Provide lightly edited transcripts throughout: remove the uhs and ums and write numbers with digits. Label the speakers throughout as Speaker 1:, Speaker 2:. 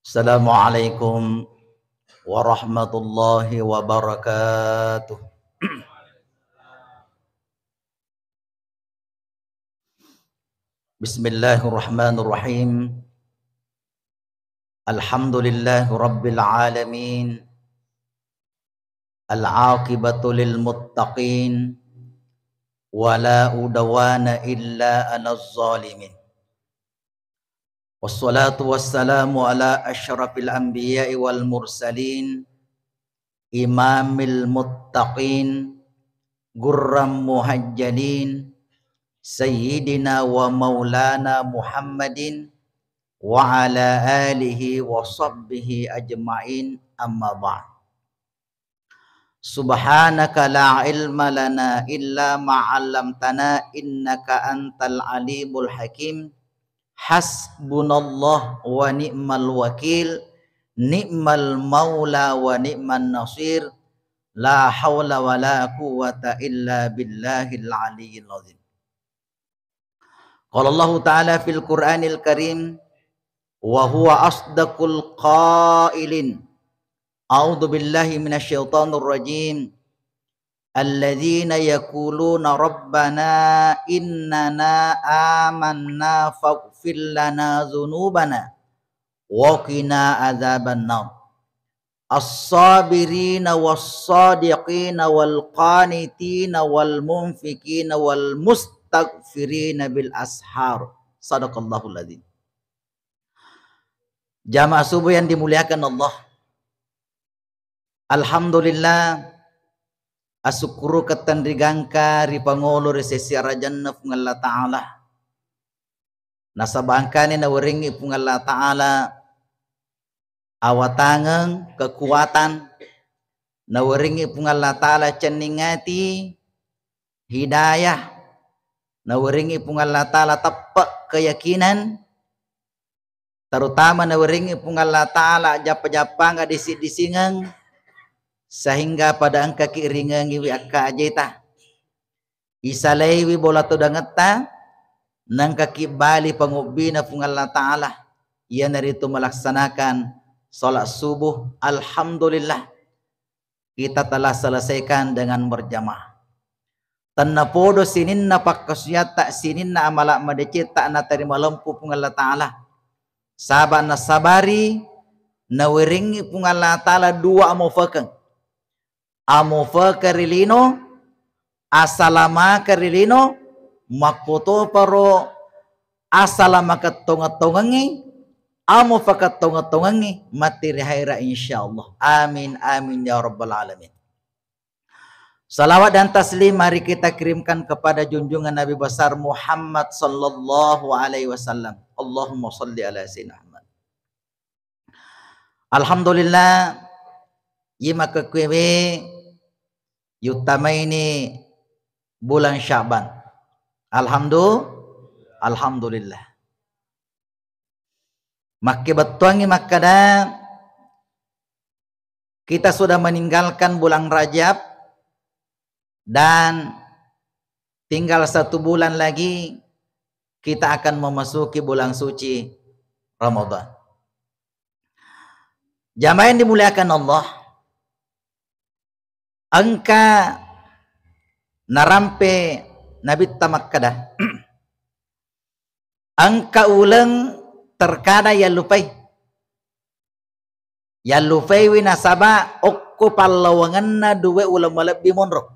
Speaker 1: Assalamualaikum warahmatullahi wabarakatuh. Bismillahirrahmanirrahim. Alhamdulillahi rabbil alamin. Al-aqibatu lil muttaqin. Wala udwana illa 'alaz zalimin. Wassalatu wassalamu ala asyrafil anbiya'i wal mursalin, imamil muttaqin, gurram muhajjalin, sayyidina wa maulana Muhammadin wa ala alihi wa sahbihi ajma'in, amma ba'd. Subhanaka la ilma lana illa ma'allamtana innaka antal alimul hakim. Hasbunallah wa ni'mal wakil, ni'mal maula wa ni'man nasir, la hawla wa la quwwata illa billahil aliyyil azim. Qala Allah Ta'ala fil Qur'anil Karim, wa huwa asdaqul qailin. A'udzu billahi minasyaitonir rajim. Alladzina yaquluna rabbana innana amanna faghfir lana dzunubana wa qina adzabannar. As-sabirina was-sadiqina wal qanitina wal munfikina wal mustaghfirina bil ashar. Shadaqallahul adzim. Jamaah subuh yang dimuliakan Allah, alhamdulillah asukuru ketandrigangka ripangolo resesi arajanna pungalla ta'ala. Nasabangkani na waringi pungalla ta'ala awatangang kekuatan, na waringi pungalla ta'ala ceningati hidayah, na waringi pungalla ta'ala tapak keyakinan, terutama na waringi pungalla ta'ala japa-japa nga disi-disingang, sehingga pada angka kiringan iwi akka ajeta isalaiwi bola to dangata nang kaki bali pangubina pung Allah Ta'ala ia narito melaksanakan salat subuh. Alhamdulillah kita telah selesaikan dengan berjamaah. Tanna podo sinin na pakkasyat tak sinin na amala madecet tak na terima lempu pung Allah Ta'ala sabar na sabari na weringi pung Allah Ta'ala dua amufakang amufa karilino asalama karilino makoto paro asalama katonga-tongangi amufa katonga-tongangi matiri haira insyaallah. Amin amin ya rabbal alamin. Salawat dan taslim mari kita kirimkan kepada junjungan Nabi besar Muhammad sallallahu alaihi wasallam. Allahumma shalli ala sayyidina Muhammad. Alhamdulillah yima kekwewe yutama ini bulan Syaban. Alhamdulillah. Makke betuangi makada kita sudah meninggalkan bulan Rajab dan tinggal 1 bulan lagi kita akan memasuki bulan suci Ramadan. Jamaah yang dimuliakan Allah, angka narampe Nabi Tamakkada angka ulang terkada ya lupai winasaba okko pallawanganna duwe ulang malebbi monro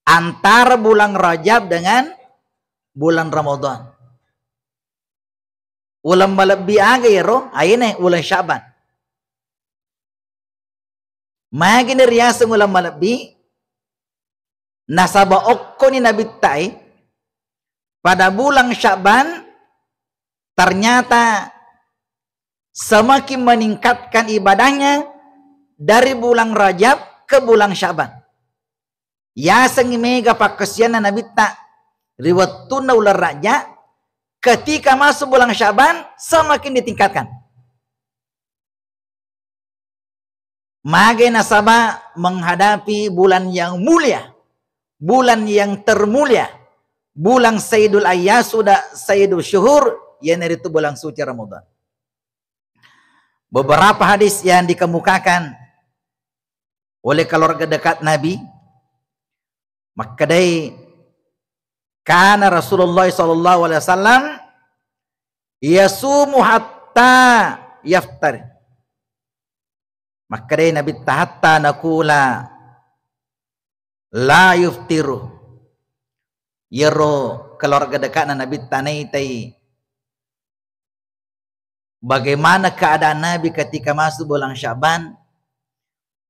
Speaker 1: antara bulan Rajab dengan bulan Ramadan. Ulang malebbi aga yero ayene ulang Syaban. Magini riasa ulang malebbi nasaba okko ni Nabi Tai pada bulan Syaban ternyata semakin meningkatkan ibadahnya dari bulan Rajab ke bulan Syaban. Ya sengi mega pakasiana Nabi Ta riwatuna ular raja ketika masuk bulan Syaban semakin ditingkatkan. Mage nasaba menghadapi bulan yang mulia, bulan yang termulia, bulan Sayyidul Ayyas sudah Sayyidul Syuhur, yang itu bulan suci Ramadan. beberapa hadis yang dikemukakan oleh keluarga dekat Nabi, maka dari karena Rasulullah sallallahu alaihi wasallam yasumu hatta yaftar, maka dari Nabi hatta nakula la yuftiru, yero keluarga dekat Nabi tanaitai bagaimana keadaan Nabi ketika masuk bulan Syaban,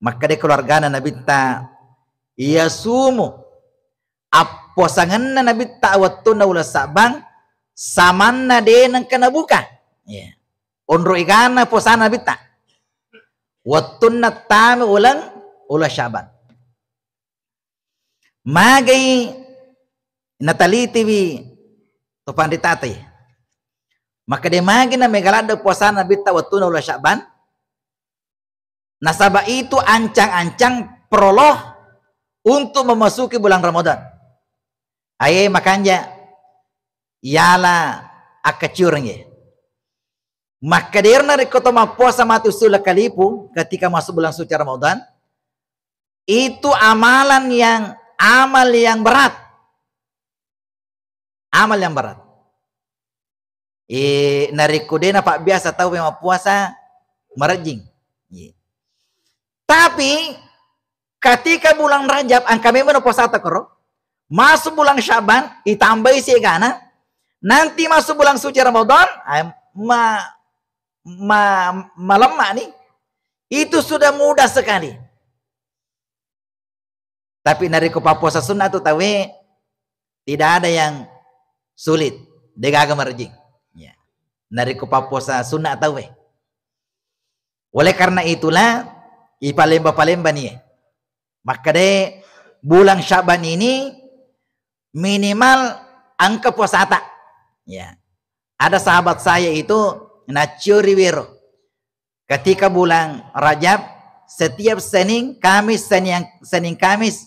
Speaker 1: maka dari keluarga Nabi ta yasumu posangan Nabi ta wattuna ula sabang samanna de nang kana buka ya onro igana posana Nabi ta wattuna tame ulang ula Syaban magai nataliti wi to panditati, maka de magi na megalada posana Nabi ta wattuna ula Syaban, nasaba itu ancang-ancang proloh untuk memasuki bulan Ramadan. Aye makanya yala akacurnya. Maka derna rekotoma puasa mati usul kalipu ketika masuk bulan suci Ramadan, itu amal yang berat. Amal yang berat. Narikudena pak biasa tahu memang puasa merajing. Tapi ketika bulan Rajab angka memang puasa takoro, masuk bulan Syaban ditambah isi gana, nanti masuk bulan suci Ramadan melemah nih, itu sudah mudah sekali. Tapi dari puasa sunnah itu tahu tidak ada yang sulit degaga merjing ya. Dari puasa sunnah tahu oleh karena itulah ipalemba nih, maka deh bulan Syaban ini minimal angka puasa ya. Ada sahabat saya itu Nacuri Wiro, ketika bulan Rajab setiap Senin Kamis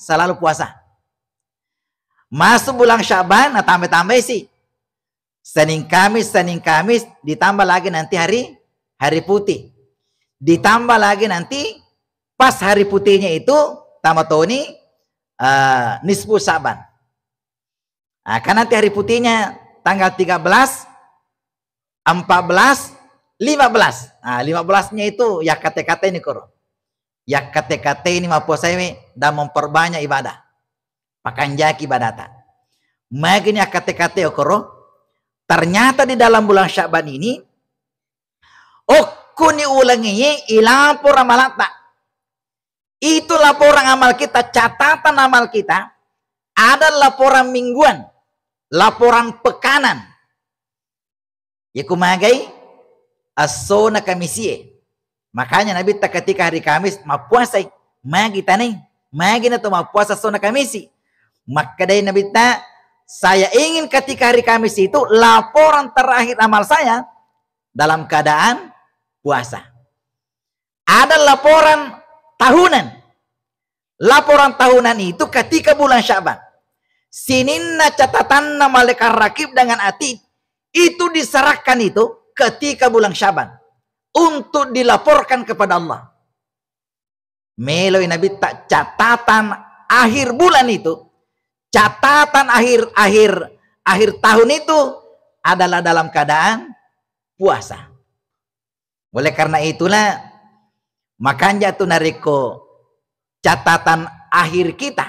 Speaker 1: selalu puasa. Masuk bulan Syaban tambah sih Senin Kamis ditambah lagi nanti hari putih, ditambah lagi nanti pas hari putihnya itu tamatoni nisfu Syaban. Nah, kan nanti hari putihnya tanggal 13, 14, 15. Nah, 15-nya itu ya kate-kate ini koro. Ya kate-kate ini mapuasa ini dan memperbanyak ibadah. Pakanjak ibadata. Magin ya kate-kate koro. Ternyata di dalam bulan Syaban ini kuni ulangi ilapor amalata. Itu laporan amal kita, catatan amal kita ada laporan mingguan, laporan pekanan. Ya kumagai asona kamisie. Makanya Nabi tak ketika hari Kamis mapuasa magi taneng, magi na to mapuasa sona kamisi. Maka dari Nabi tak, saya ingin ketika hari Kamis itu laporan terakhir amal saya dalam keadaan puasa. Ada laporan tahunan. Laporan tahunan itu ketika bulan Syaban. Sininna catatan malaikat rakib dengan atid itu diserahkan itu ketika bulan Syaban untuk dilaporkan kepada Allah. Melalui Nabi tak catatan akhir bulan itu, catatan akhir tahun itu adalah dalam keadaan puasa. Oleh karena itulah makanya tuh nariko catatan akhir kita,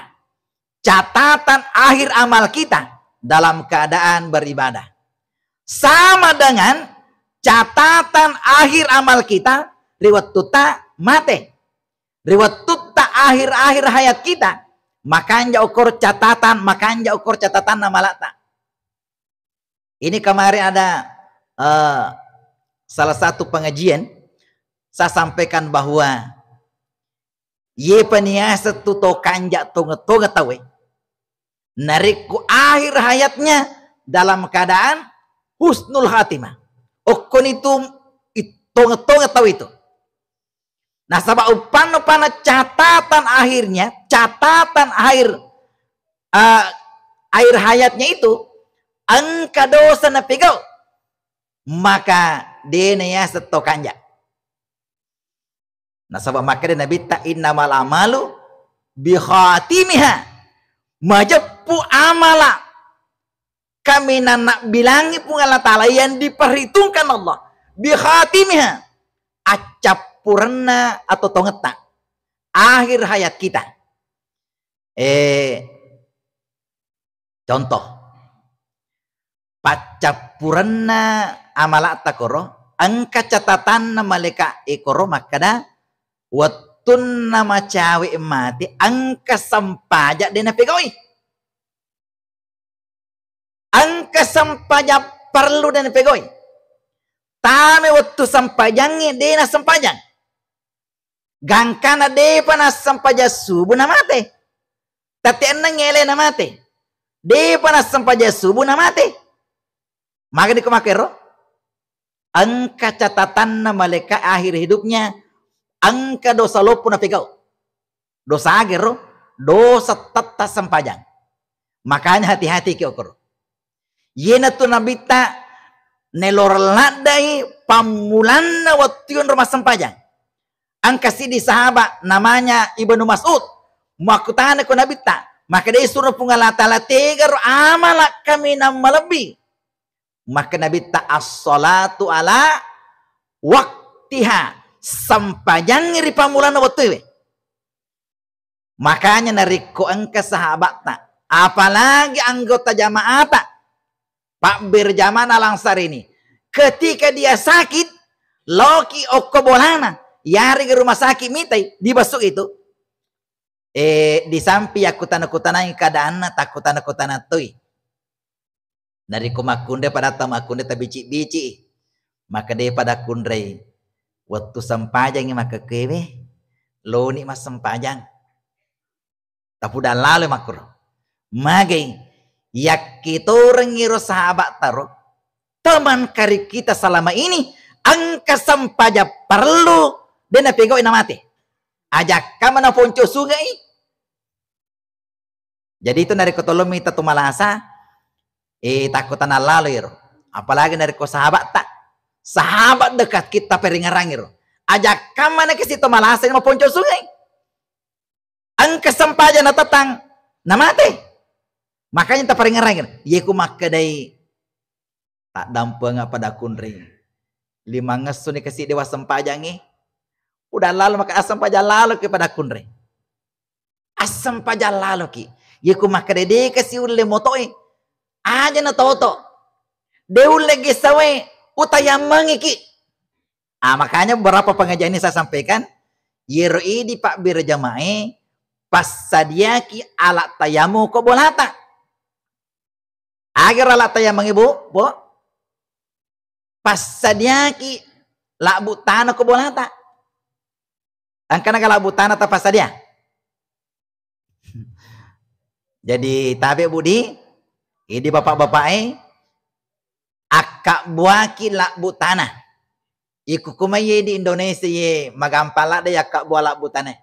Speaker 1: catatan akhir amal kita dalam keadaan beribadah. Sama dengan catatan akhir amal kita riwat tuta mate. Riwat tuta akhir-akhir hayat kita. Makanya ukur catatan nama lata. Ini kemarin ada salah satu pengajian saya sampaikan bahwa ye peniasa tuto kanja tonga tawe nariku akhir hayatnya dalam keadaan husnul khatimah. Okon itu tonga tawe itu. Nah sabab upana catatan akhirnya, catatan akhir hayatnya itu angka dosa na pegau, maka dia ya seto kanja. Nasabah makanya Nabi ta innamal amalu bi khatimiha. Majepu amala kami nak bilangi pun Allah Ta'ala yang diperhitungkan Allah bi khatimiha acap purna atau tongeta akhir hayat kita. Contoh pacapurna amala takoro angka catatan maleka ekoro makada watun nama cawe mati angka sampaja dena pegawai angka sampaja perlu dena pegawai tame waktu sampajangi dena sampajang gangkana de panas sampaja subuh namate tati enang ngele namate de panas sampaja subuh namate maka dikumakero angka catatan maleka akhir hidupnya angka dosa lopu na pegau dosa agero dosa tata sampajang makanya hati-hati ki okoro yena tu nabita nelorladai pamulanna watuyun rumah sampajang angka sidi sahabat namanya Ibnu Mas'ud makutana ko nabita maka dia suruh pungalatala tegar amala kami nama lebih maka nabita as-salatu ala waktiha sampajang ri pamulana waktu makanya nariko angka sahabat tak apalagi anggota jamaah tak Pak berjamaah langsar ini ketika dia sakit loki okobolana yari ke rumah sakit mitai dibasuk itu di samping aku tanah keadaan takut tanah tui dari kumakunde pada tamakunde tabici maka dia pada kundre waktu sampajang maka kewe lo ni mas sampajang tapi udah lalu makro magai yak kita orang ngiro sahabat taro teman kari kita selama ini angka sampaja perlu dena pegawai namate ajak kamana ponco sungai jadi itu dari kotolomi tatu malasa takutan lalu iro apalagi dari ko sahabat tak sahabat dekat kita peringarang iro ajak kamana ke situ malasa ma ponco sungai angka sampaja na tatang namate makanya ta peringarang iro yeku makadai tak dampeng pada kunri lima ngesu ni kasih dewa sampajangi udah lalu maka asam pajak lalu kepada kunre asam pajak lalu ki yeku maka dede kasih ule motoi aja na toto de ule gisawe utayamangi ki makanya beberapa pengajian ini saya sampaikan yeri di Pak Birjamae pas sadiaki alat tayamu ko bolata agar alat tayamang ibu bo pas sadiaki labu tanah ko bolata angkana kalau butana apa saja. Jadi tabe budi, ini bapak-bapak akak buaki lak butana. Iku kumaye di Indonesia ye magampala deh akak buah lak butana.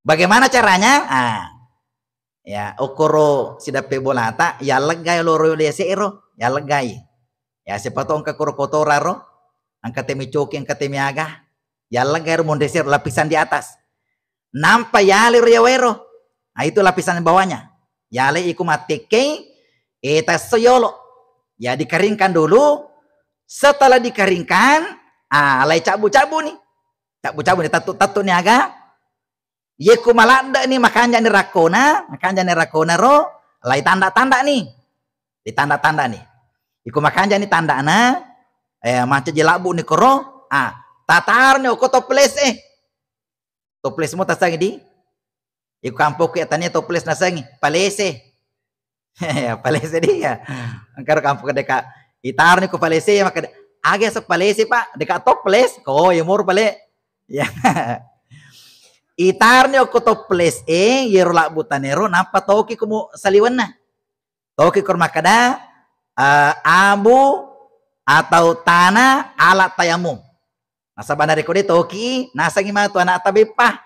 Speaker 1: Bagaimana caranya? Ya okoro sidape bolata, ya legai loro dia seero, ya legai. Ya sepatong ke koro kotoraro, angkat temi coki, angkat temi agah. Yalla gair mondesir lapisan di atas nampak yale riawero itu lapisan bawahnya yale iku mateke eta soyolo ya dikeringkan dulu setelah dikeringkan alai cabu-cabu nih tatu nih agak yeku malanda nih makanya nih rakona ro lai tanda-tanda nih di tanda-tanda nih iku makanya nih tanda macam jelabu nih koro tatarnya ko toples toples mo tasangi di iku kampo ko atanya toples nasangi palese ya palese dia angkar kampo deka itarnya ko palese maka age sa palese pak deka toples ko yemur pale ya itarnya ko toples yero la butanero napa toki ko saliwanna toki ko makada abu atau tanah alat tayamum nasa bandari ko dito toki nasa ngima tu anak tabipah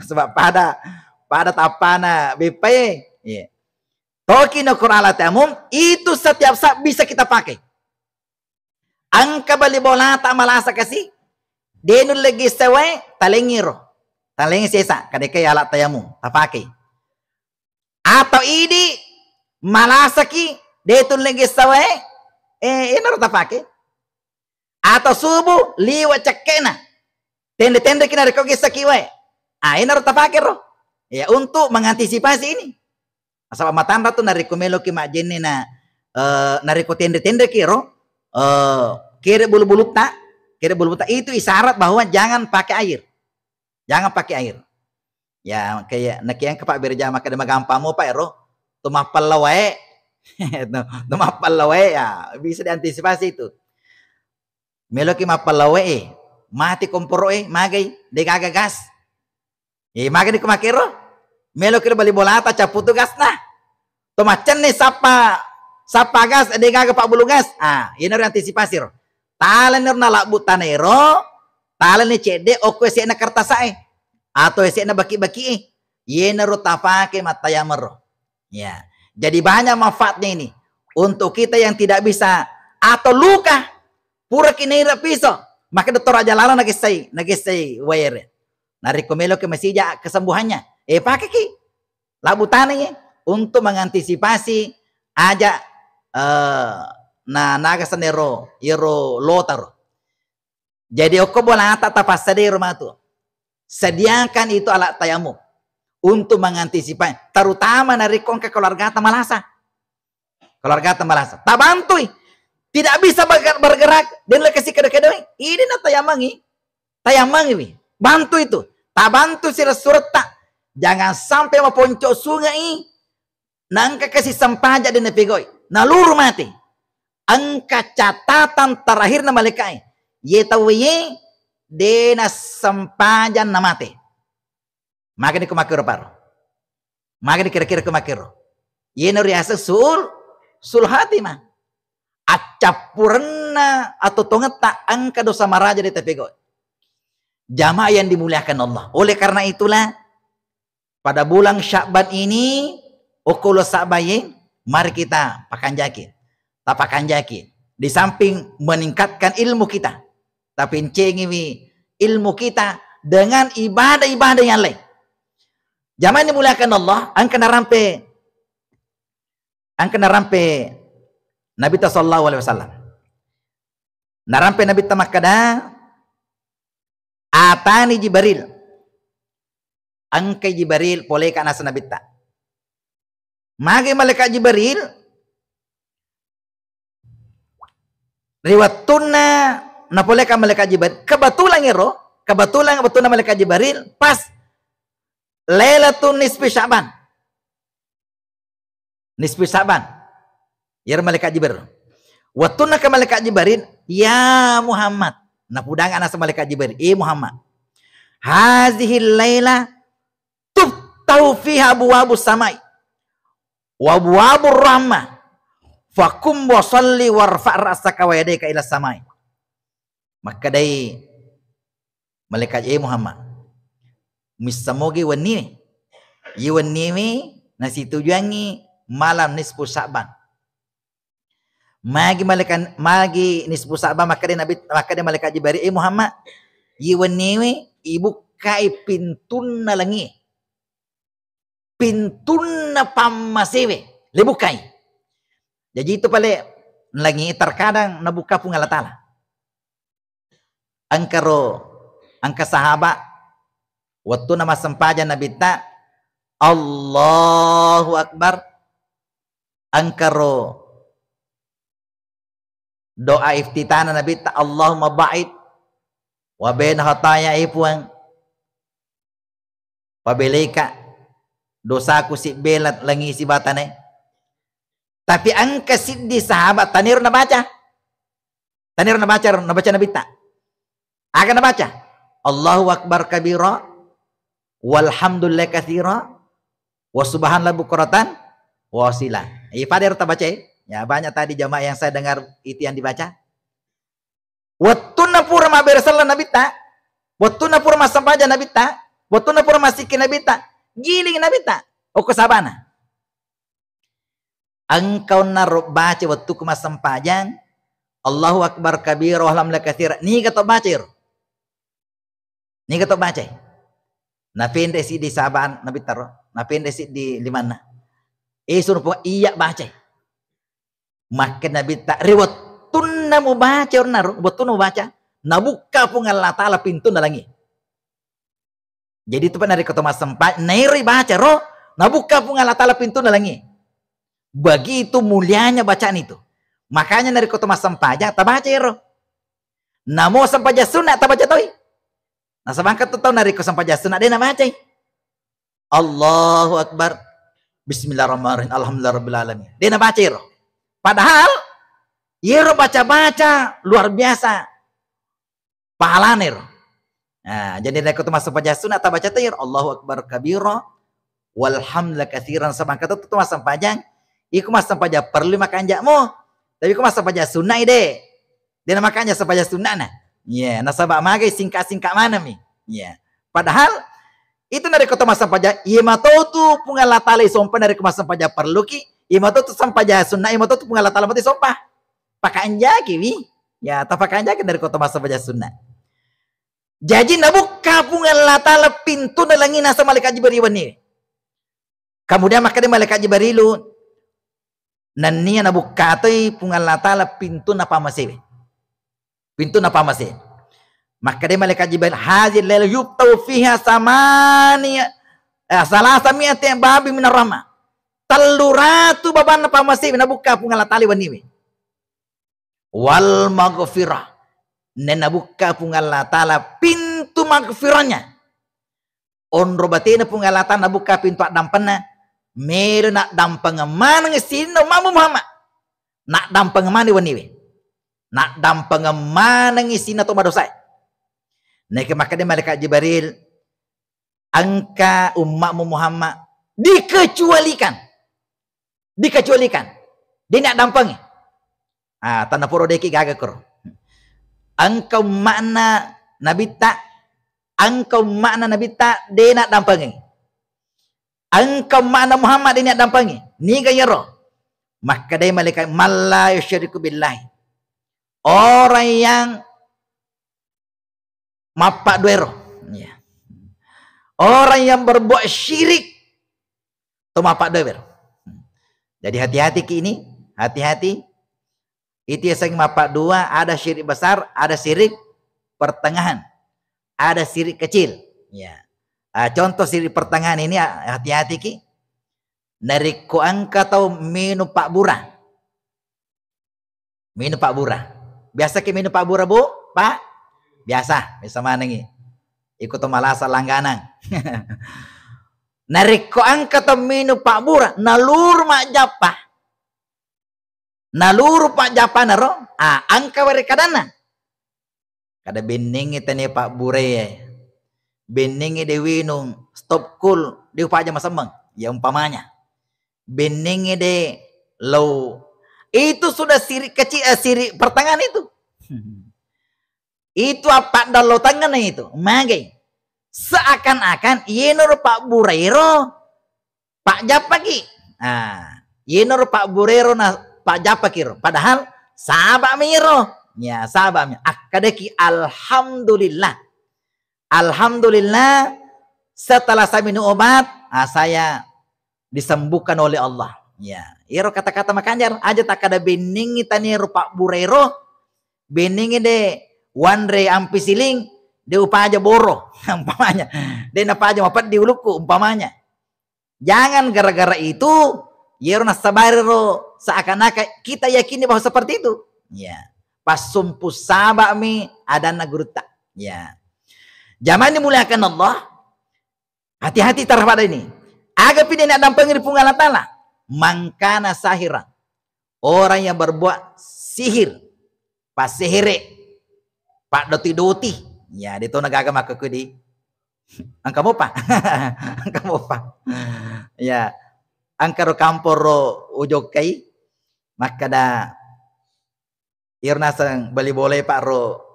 Speaker 1: sebab pada tapana bipa toki no alat tayamum itu setiap saat bisa kita pakai angka bali bola tak malasa kasih denul lagi sawai talengiro. Talengi sesa kadeke alat tayamu tapake. Atau ini malasaki detun lagi sawai inaro tapake. Atau subuh liwa cekena. Tende-tende kina reko gisaki wae. Inaro tapake ro. Ya untuk mengantisipasi ini. Asal matanda tu nariko melo ki majene nariko tende-tende kiro kira bulu-bulu tak itu isyarat bahwa jangan pakai air. Jangan pakai air. Ya kayak nakian ke Pak Birja maka de magampamu Pak ero tumapal lawae. Tumapal lawae ya bisa diantisipasi itu. Melo ki mapal lawae mati komporo magai de gagas. Magai di kemakiro melo ki bali bolata caputu gas nah. Tomacen nih sapa gas de gaga Pak bulu gas. Ini antisipasi ro. Talen na lakbu tanero, talen ni cede okwe si na kartasae atau si na baki-baki yena ro tapake matayamero. Ya. Jadi banyak manfaatnya ini untuk kita yang tidak bisa atau luka pura kinira piso. Maka dokter aja lara nagisay wire. Narikomelo ke mesija kesembuhannya. Pakai ki labu tanenya untuk mengantisipasi aja naga sanero iro lotaro. Jadi oko bola tapasade rumah tu. Sediakan itu alat tayamu untuk mengantisipasi terutama dari ke keluarga tamalasa. Keluarga tamalasa. Tabantui tidak bisa bergerak dan lekasi kedai-kedai. Ini na tayamangi. Bantu itu. Tabantu sila surta. Jangan sampai maponcok sungai. Nangka kasih sampaja dan nepegoi. Naluru mati. Angka catatan terakhir na malekai yetawiye dena sampajan namate maka ni kumakiro paro maka ni kira-kira kumakiro yeno riasa sul hatima acapurna atau tongeta angka dosa maraja di tepego jamaah yang dimuliakan Allah. Oleh karena itulah pada bulan Sya'ban ini okulo sabaye mari kita pakanjaki tapakan jaki di samping meningkatkan ilmu kita tapi cengiwi ilmu kita dengan ibadah-ibadah yang lain. Zaman dimuliakan Allah angka narampe Nabi sallallahu alaihi wasallam narampe Nabi tamakada atani Jibril angka Jibril poleh kana Nabi ta mage malaikat Jibril riwatuna napoleka malaikat Jibril kebetulan malaikat Jibril pas Lailatul nisfi Sya'ban ya malaikat Jibril watuna ke malaikat Jibril ya Muhammad napudangan asa malaikat Jibril Muhammad hazihil laila tuftahu fiha abwabus samai wa abwabur rahmah fakum wa salli warfa' ra'saka wa yadayka ila samai. Maka dai malaikat Muhammad misamogi wani nasi tujuangi malam nisfu Sya'ban. Magi nisfu Sya'ban maka dia malaikat Jibril Muhammad yiwani ibu kai pintun langi. Pintun pamasiwe lebukai. Jadi itu pale lagi terkadang nabuka pun Allah Ta'ala. Angka sahabat waktu nama sempaja Nabi ta Allahu Akbar angkaro doa iftitana Nabi ta Allahumma ba'id wa bain hataya ipuang pabeleka dosaku si belat langi si batane. Tapi angka siddi sahabat tanir na baca Nabi ta akan baca Allahu Akbar kabira walhamdulillah katsira wa subhanallah bukratan wasila. Padir ta baca ya banyak tadi jamaah yang saya dengar itu yang dibaca. Wattuna pura ma bersala Nabi ta wattuna pura ma sampaja Nabi ta wattuna pura ma sikki Nabi ta giling Nabi ta o sabana. Engkau naruh baca waktu kemas sempajang Allahu Akbar kabir walhamdulillah katsira ni kata baca Ni kata baca. Napende si di saban nabi taro. Napende si di limana. Suruh po iya baca. Maka nabi tak rewat tunna mo baca or naro. Botun mo baca. Nabuka po Allah Ta'ala pintu na langi. Jadi itu pan dari kota masempat. Nairi baca ro. Nabuka po Allah Ta'ala pintu na langi. Begitu mulianya bacaan itu. Makanya dari kota masempaja tabaca ro. Namo sampaja sunat tabaca toi. Nah sabangkat tu tahu dari kota sampaja sunat dia nabaca. Allahu Akbar. Bismillahirrahmanirrahim. Alhamdulillahirabbil alamin. Dia nabaca ro. Padahal ro baca-baca luar biasa. Pahalane ro. Nah, jadi dari kota masempaja sunat tabaca toi Allahu Akbar kabira. Walhamdulillah katsiran sabangkat tu masempaja. Iku mas sampaja perlu makan jakmu. Tapi iku mas sampaja sunnah ide. Dia makanya sampaja sunnah nah. Ya, nasabak magai singkat-singkat mana mi. Ya. Padahal itu dari kota mas sampaja ima tu pungal tali sompah dari mas sampaja perlu ki. Ima tu sampaja sunnah ima tu pungal tali mati sompah. Pakai jaki wi. Ya, tak pakai jaki dari kota mas sampaja sunnah. Jadi nabuka pungal tali pintu nalangi nasa malaikat Jibril ni. Kemudian maka dia malaikat Jibril Nania nabuka toy pungal Ta'ala pintu napa masih. Pintu napa masih. Maka dia malaikat Jibril hazil lail yubtau fiha samania salasa mi'ati babi minar rahmah. Taluratu baban napa masih nabuka pungal Ta'ala waniwi. Wal maghfirah. Nabuka pungal Ta'ala pintu maghfirahnya. On robatina pungal Ta'ala nabuka pintu dampana. Meron nak dampang mana ngesino mamu Muhammad. Nak dampang mana waniwe. Nak dampang mana ngesino to madosai. Nek maka dia malaikat Jibril angka umatmu Muhammad dikecualikan. Dikecualikan. Dia nak dampangi. Tanah puro deki gaga kro. Engkau makna nabi tak. Engkau makna nabi tak dia nak dampangi. Engkau makna Muhammad ini nak dampangi. Ni gaya roh. Maka dia malaikat malla yusyriku billahi. Orang yang mapak dua roh. Ya. Orang yang berbuat syirik. Itu mapak dua roh. Jadi hati-hati ke ini. Hati-hati. Itu yang mapak dua. Ada syirik besar. Ada syirik pertengahan. Ada syirik kecil. Ya. Contoh syirik pertengahan ini hati-hati ki. Dari ko angka atau minum pak burah. Minum pak burah. Biasa ki minum pak burah bu? Pak? Biasa. Bisa mana ngi? Ikut malasa langganan. Dari ko angka atau minum pak burah. Nalur mak japah. Nalur pak japah naro. Angka warikadana. Kada bening itani pak burah. Beningi dewi nung stop cool dia upaja masamang ya umpamanya beningi de low itu sudah sirik kecil sirik pertengahan itu apa dalam tangan itu magai seakan-akan yenor Pak Burero Pak Japaki yenor Pak Burero na Pak Japaki padahal sahabat miro ya sahabatnya akadeki alhamdulillah. Alhamdulillah setelah saya minum obat, saya disembuhkan oleh Allah. Ya, iro kata-kata makanjar aja tak ada beningi tani Pak Burero, beningi de wanre ampisiling, de upaja boro, umpamanya. De napaja mapat diuluku umpamanya. Jangan gara-gara itu, iro nasabariro seakan-akan kita yakini bahwa seperti itu. Ya, pas sumpu sabami ada naguruta. Ya. Zaman dimuliakan Allah. Hati-hati terhadap ini. Agak pilih nak dampang di pungal Allah. Mangkana sahiran. Orang yang berbuat sihir. Pas sihire. Pak doti-doti. Ya, itu nagaga maka kudi. Angka mo pa. Angka mo pa. Ya. Angka ro kampor ro ujok kay. Maka da. Irna sang bali boleh pak ro.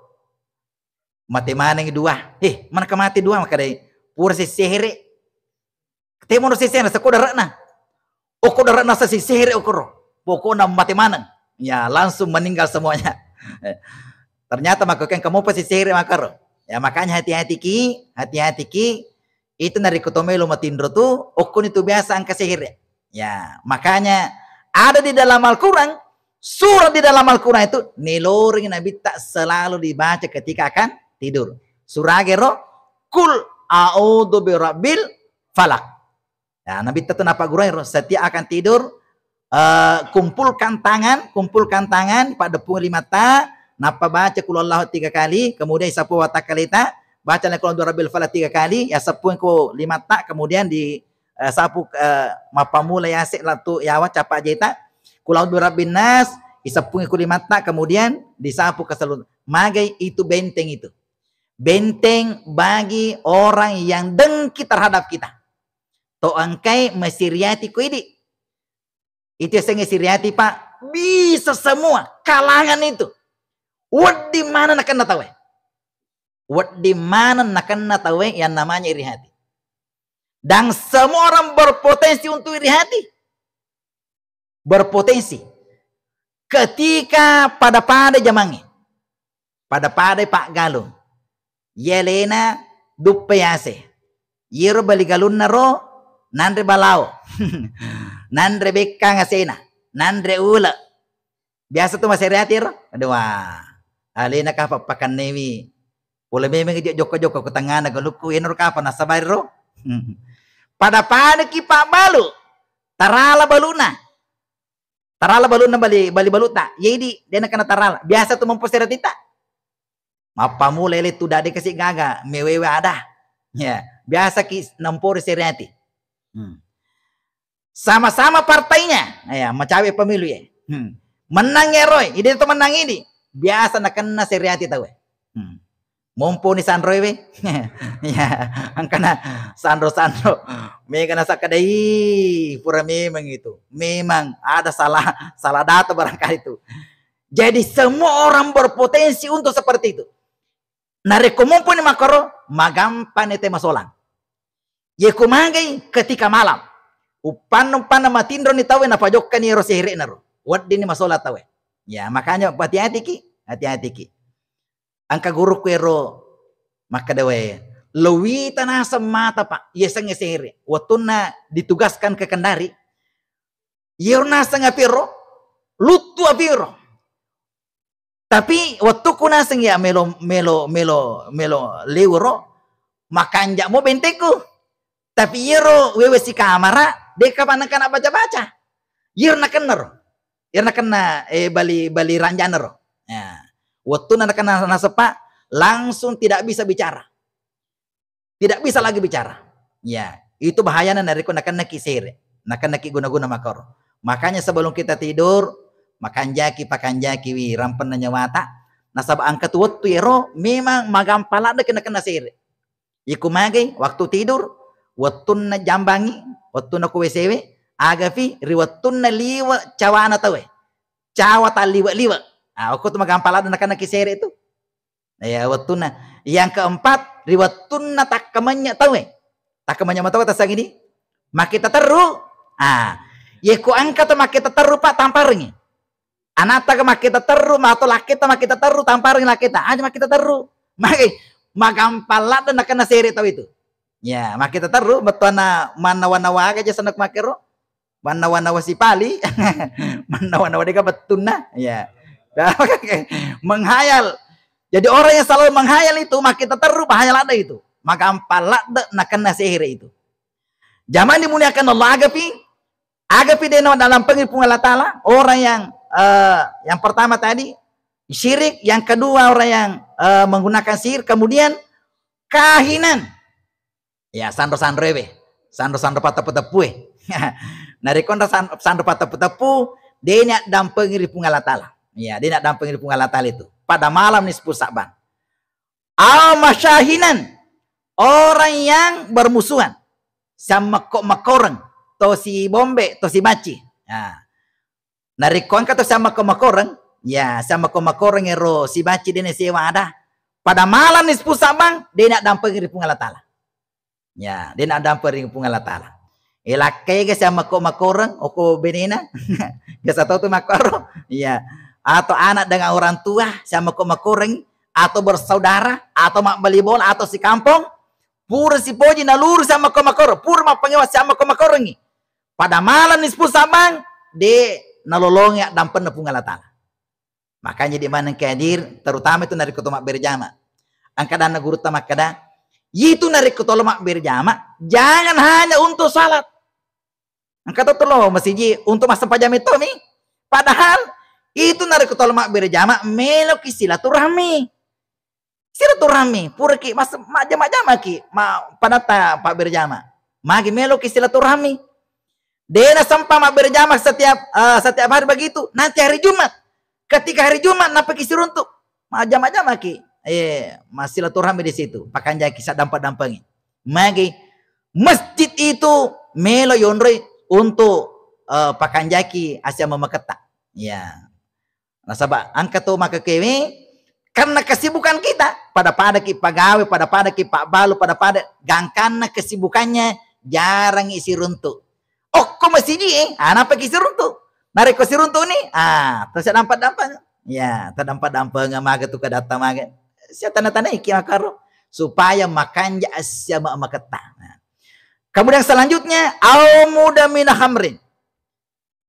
Speaker 1: Mati mana yang dua? Mana ke mati dua maka deh pura si sihir. Temo no si sihir sekolah rakna. Oko rakna si sihir okoro. Pokoknya mati mana? Ya langsung meninggal semuanya. Ternyata maka kan kamu pasti sihir makar. Ya makanya hati-hati ki. Itu dari kotomelo matindro tuh, okun itu biasa angka sihir. Ya, makanya ada di dalam Al-Quran, surat di dalam Al-Quran itu, niloring Nabi tak selalu dibaca ketika akan tidur. Surah gero, kul a'udhu birabbil falak. Ya, Nabi tak napa gurau, setiap akan tidur, kumpulkan tangan pada punggung 5 ta, napa baca kulallahu 3 kali, kemudian isapu wa takalita, baca qul rabbil falaq 3 kali, ya sapu ko 5 ta, kemudian di sapu mapamula yasik latu yawa capa jeta, qul rabbin nas, isapu ko 5 ta, kemudian disapu ke seluruh. Magai itu benteng itu. Benteng bagi orang yang dengki terhadap kita. To angkai mesiriati ko ini. Itu yang siriati Pak, bisa semua kalangan itu. Wad di mana nak kena tahu? Wad di mana nak kena tahu yang namanya iri hati. Dan semua orang berpotensi untuk iri hati. Berpotensi. Ketika pada jamangi. Pada Pak Galung. Yelena duppeyase. Yero bali galun naro nandre balao. Nandre bekka ngasena, nandre ula. Biasa tuh masih reatir. Aduh, alina kah papakan newi. Pula memang dia joko-joko ke tengah na galuku enor kapa na sabar ro. Pada ki Pak Balu. Tarala baluna. Tarala baluna bali baluta. Jadi dia nak kena tarala. Biasa tuh memposera tita. Apa mulai itu dade kasih gaga, mewewe ada. Ya, biasa ki nampori seriati. Sama-sama partainya, ya, macawe pemilu ya. Menang ya Roy, ide itu menang ini. Biasa nak kena seriati tahu. Mumpuni Sandro we. Ya, angkana Sandro. Mega na sakadai pura memang itu. Memang ada salah data barangkali itu. Jadi semua orang berpotensi untuk seperti itu. Nareko mumpuni makoro magampan ete masolang. Ye kumagai ketika malam. Upan matindro ni tawe na pajokkan ni rosehre naro. Wad dini masola tawe. Ya makanya hati-hati ki. Angka guru kuero maka dewe lewi tanah semata Pak. Ye sehre. Watuna ditugaskan ke Kendari. Yerna sangapiro lutu apiro. Tapi waktu kuna seng ya melo lewro makanja mo benteku. Tapi yero wewe si kamera deka panakan baca-baca. Yer na kenner. Yer na kena bali ranjaner. Ya. Waktu na kena nasepa langsung tidak bisa bicara. Tidak bisa lagi bicara. Ya, itu bahayanya dari kuna kena kisere. Na kena ki guna-guna makor. Makanya sebelum kita tidur pakan jaki wi rampen nyawata. Nasab angkat waktu yero memang magampala de kena sere. Iku magi waktu tidur watun na jambangi, watun na kuwesewe, agafi riwatun na liwa cawana tawe. Cawa ta liwa. Aku tuh magampala na kena kisere itu. Ya watun na. Yang keempat, riwatun na takamanya tawe. Takamanya matawa tas gini. Makita teru. Yeku angkat makita teru Pak tamparingi. Anata ke makita teru, mato lakita makita teru tamparing lakita. Aja makita teru. Magampala na kena sere tawe itu. Ya, makita teru betona mana-wana aja sanak makero. Mana-wana si pali. Mana-wana deka betuna. Ya. Menghayal. Jadi orang yang selalu menghayal itu makita teru bahayal ada itu. Magampala na kena sihir itu. Zaman dimuliakan Allah agapi deno dalam pengiring Allah Ta'ala, orang yang pertama tadi syirik, yang kedua orang yang menggunakan sihir, kemudian kahinan. Ya, sandro-sandro patap-patapue. Narikon sandro patap-patapu, dia nak dampingi di pungal Allah. Ya, dia nak dampingi di pungal Allah itu. Pada malam nisfu Sa'ban. Al-masyahinan. Orang yang bermusuhan. Sama kok makoreng. To si bombe, to si maci. Ya. Narikon kata sama kok makoreng. Ya, sama kok makoreng ero si maci dia sewa ada. Pada malam nisfu Sa'ban, dia nak dampingi di pungal Allah. Ya, dia nak dampingi di pungal Allah. Ilakai ke sama kok makoreng, oko benena. Biasa tahu tu makoro. Ya. Atau anak dengan orang tua sama kok makoreng atau bersaudara, atau mak beli bola, atau si kampung, pura si poji nalur sama komakor, pura mak pengewas sama komakor ngi. Pada malam nispu sabang, de nalolongnya dampen nepung Allah Ta'ala. Makanya di mana kehadir, terutama itu dari ketua mak berjama. Angkadana guru tamak kada, itu dari ketua mak berjama, jangan hanya untuk salat. Angkat itu loh masih untuk masa pajam itu mi. Padahal itu dari ketua mak berjama melok silaturahmi. Silaturahmi, pura ki mas jama-jama ki, pada pak berjama. Magi melok silaturahmi. Dena sampah mak berjama setiap hari begitu. Nanti hari Jumat, ketika hari Jumat napa kisi runtuk, jama-jama ki, masih silaturahmi di situ. Pakan jaki kisah dampak-dampangnya. Magi masjid itu melo yondroi untuk pakan jaki asia memaketa. Ya. Nah sabak angkat tuh maka kewe karena kesibukan kita pada ki pagawe, pada ki pak balu, pada gangkana kesibukannya jarang isi runtuk. Oh, kok masih apa kisi runtuk? Narik kisi runtuk nih, terus dampak-dampang. Ya, terdampak-dampang maga tuh kedata maga. Saya tanda-tanda iki makaro supaya makan asya maketa. Nah. Kemudian selanjutnya, au muda mina hamrin.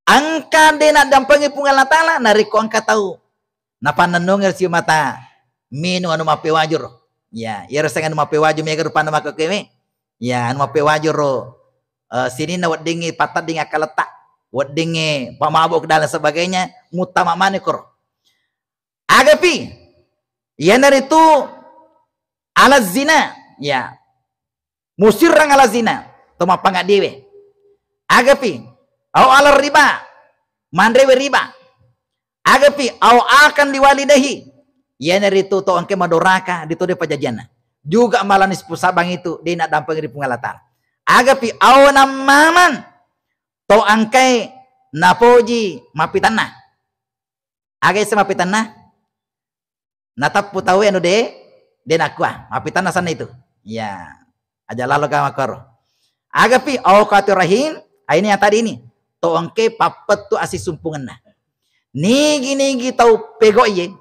Speaker 1: Angka dena dampangi pungal ta'ala, narik ko angka tahu. Napa nanungir si mata minu anu mape wajur. Ya, ya rasanya anu mape wajur mega rupa nama kekewe. Ya, anu mape wajur sini na wadingi patat ding akaletak, wadingi pamabok dan sebagainya, mutama manikor. Agapi, ya dari itu ala zina, ya. Musirang ala zina, toma pangadiwe. Agapi, au ala riba, mandrewe riba. Agapi, au akan diwalidahi. Ya dari itu to angke madoraka dito de pajajana. Juga malanis pusabang itu dia nak dampang di pungalatan. Agapi au namaman to angkai napoji mapitanah. Agay sa mapitanah. Natap putawi anu de nakwa mapitanah sana itu. Ya. Aja lalu ka makaro. Agapi au katurahim, ini yang tadi ini. To angkai papet tu asis sumpungan na. Nigi tau pego iye.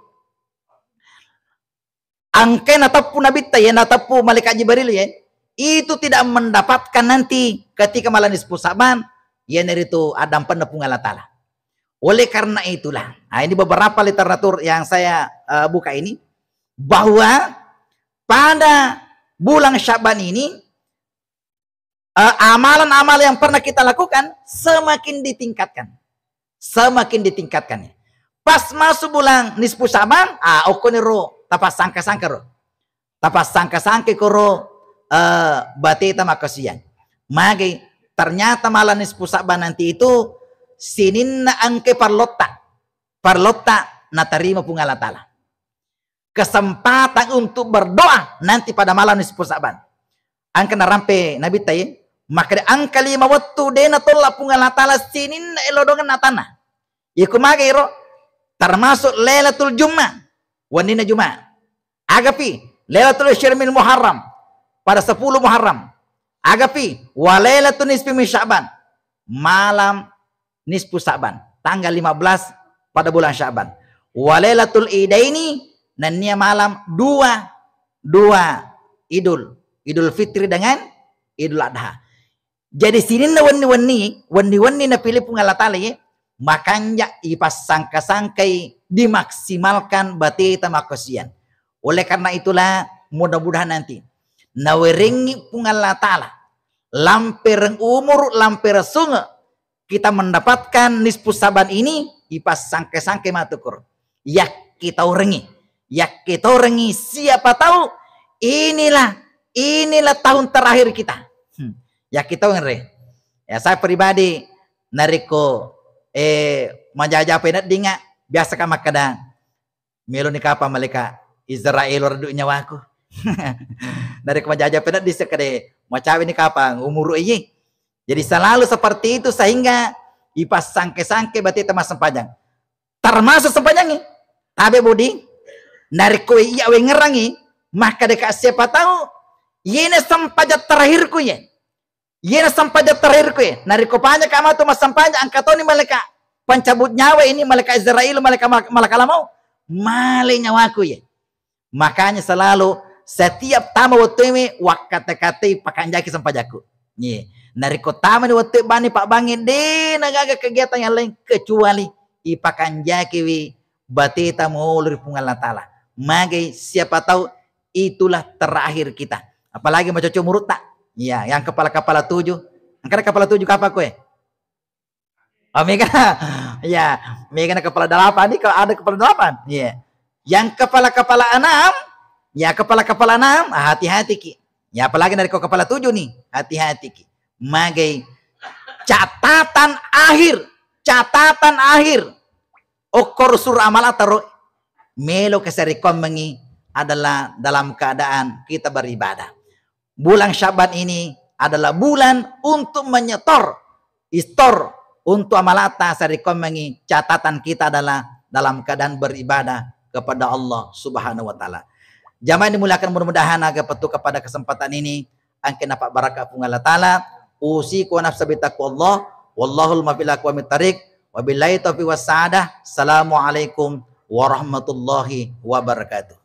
Speaker 1: Angkai natapu nabita ya, natapu malaikat Jibril ya. Itu tidak mendapatkan nanti ketika malam nisfu Sa'ban ya itu adam penepung Allah Ta'ala. Oleh karena itulah, ini beberapa literatur yang saya buka ini, bahwa pada bulan Sya'ban ini amalan-amalan yang pernah kita lakukan semakin ditingkatkan. Semakin ditingkatkan. Pas masuk bulan nisfu Sa'ban, okoniro tapas sangka-sangka ro. Tapas sangka-sangka koro batita makasian. Magi ternyata malam nisfu Sa'ban nanti itu sinin na angke parlotta na terima pung Allah Ta'ala. Kesempatan untuk berdoa nanti pada malam nisfu Sa'ban. Angka narampe Nabi tayin, maka angka 5 waktu dena tolak pung Allah Ta'ala sinin na elodongan natana. Iku magi ro termasuk Lailatul Jumat, wanina Jumat. Agapi Lailatul Syirmil Muharram pada 10 Muharram. Agapi walailatul nisfi min Sya'ban, malam nisfu Sya'ban, tanggal 15 pada bulan Sya'ban. Walailatul Idaini, dan nia malam dua Idul Fitri dengan Idul Adha. Jadi sini na wani na pilih pung Allah Ta'ala ya, makanya ipas sangka-sangkai dimaksimalkan batita makosian. Oleh karena itulah mudah-mudahan nanti naweringi pung Allah Ta'ala lamper umur lamper sunga kita mendapatkan nisfu Sa'ban ini ipas sangke-sangke matukur ya kita urengi siapa tahu inilah tahun terakhir kita ya kita urengi ya. Saya pribadi nariko majajah penat dinga biasa kama kadang melo ni kapa malika Israel ordu nyawaku. Dari kemajajah penat disekade mau cawe ni kapang umur iyi. Jadi selalu seperti itu sehingga ipas sangke-sangke berarti temas sempajang. Termasuk sempajang tabe budi dari kue iya we ngerangi maka dekat siapa tahu yene sempajat terakhirku ya. Yene sempajat terakhirku ya. Dari kopanya kama tu mas sempajang angkatoni malaikat pencabut nyawa ini malaikat Israel malaikat lamau male nyawaku ya. Makanya selalu setiap tamu waktu ini wakata-kata pakanjaki sampajaku. Nih, dari kota ni waktu bani Pak Bangin deh nagaga kegiatan yang lain kecuali ipakanjaki wi batita mulur pungal tala. Magai siapa tahu itulah terakhir kita. Apalagi macam murut tak? Ya, yang kepala-kepala 7. Angkara kepala 7 apa kue? Oh, Mega. Ya, Mega kepala 8 nih kalau ada kepala 8. Ya. Yang kepala-kepala 6, ya kepala-kepala 6, hati-hati ki. Ya apalagi dari kepala 7 nih, hati-hati ki. Magai catatan akhir. Okor sur amal ataro melo keserikom mengi adalah dalam keadaan kita beribadah. Bulan Syaban ini adalah bulan untuk menyetor istor untuk amalata serikom mengi catatan kita adalah dalam keadaan beribadah kepada Allah Subhanahu wa taala. Jamaah dimuliakan mudah-mudahan agak petu kepada kesempatan ini angke napa barakah Allah taala usiku nafsa bitaqwallah wallahul mafilaku wa mitariq wabillahi taufiq was saadah. Assalamualaikum warahmatullahi wabarakatuh.